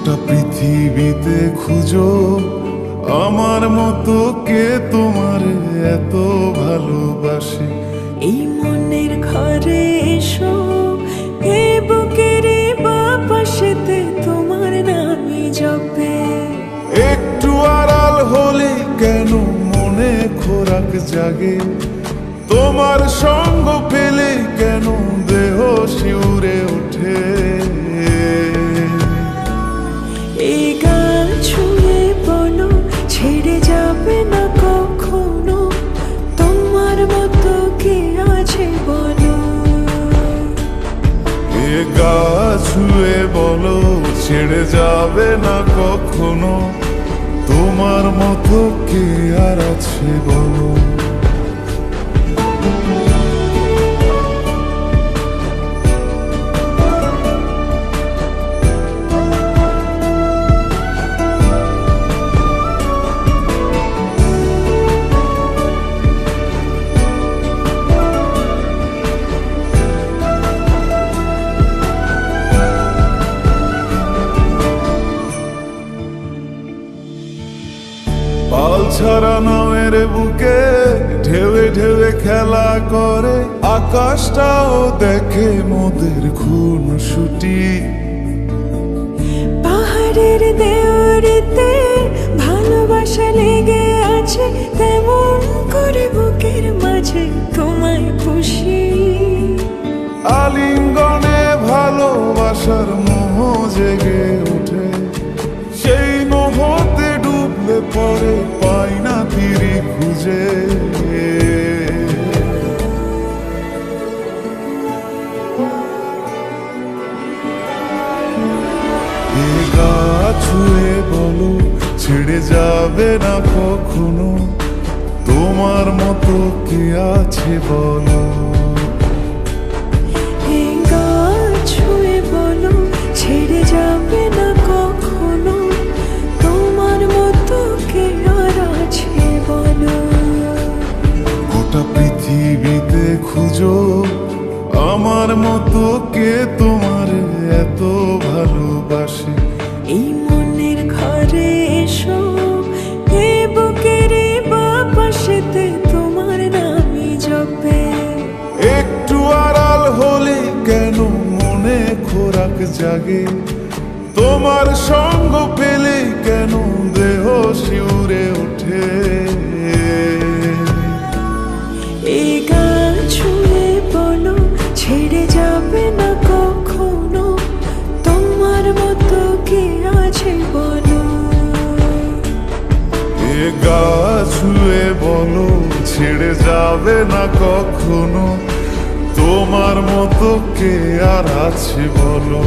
গোটা পৃথিবীতে খুঁজো আমার মতো কে তোমার এত ভালোবাসে। এই মনের ঘরে এসো, এ বুকের বাপাশেতে তোমার নামই জপে। একটু আড়াল হলে কেন মনে খোরাক জাগে, তোমার সঙ্গ পেলে কেন দেহ শিউরে ওঠে। এই গান ছুঁয়ে বলো ছেড়ে যাবে না কখনো, তোমার মতো কে আছে বলো। এ গা ছুঁয়ে বলো ছেড়ে যাবে না কখনো, তোমার মতো কে আর আছে বলো। পাল ছাড়া নামের বুকে ঢেউে ঢেউে খেলা করে, আকাশটাও দেখে মোদের খুনসুটি। পাহাড়ের দেওয়ারিতে ভালোবাসা লেগে আছে, তেমন করে বুকের মাঝে তোমায় খুশি। আলিঙ্গনে ভালোবাসার মোহ জেগে ওঠে, সেই মোহতে ডুবলে পরে পাই না তীরে খুঁজে। এ গা ছুঁয়ে বলো ছেড়ে যাবে না কখনো, তোমার মতো কে আছে বলো। এই গান ছুঁয়ে বলো ছেড়ে যাবে না কখনো, তোমার মতো কে আর আছে বলো। গোটা পৃথিবীতে খুঁজো আমার মতো কে তোমার এত ভালোবাসে। এই মনের ঘরে এসো, এ বুকের বাপাশেতে তোমার নামই জপে। একটু আড়াল হলে কেন মনে খোরাক জাগে, তোমার সঙ্গ পেলে কেন দেহ শিউরে ওঠে। এই গান ছুঁয়ে বলো ছেড়ে যাবে না কখনো, তোমার মতো কে আছে বলো। এ গা ছুঁয়ে বলো ছেড়ে যাবে না কখনো, তোমার মতো কে আর আছে বলো।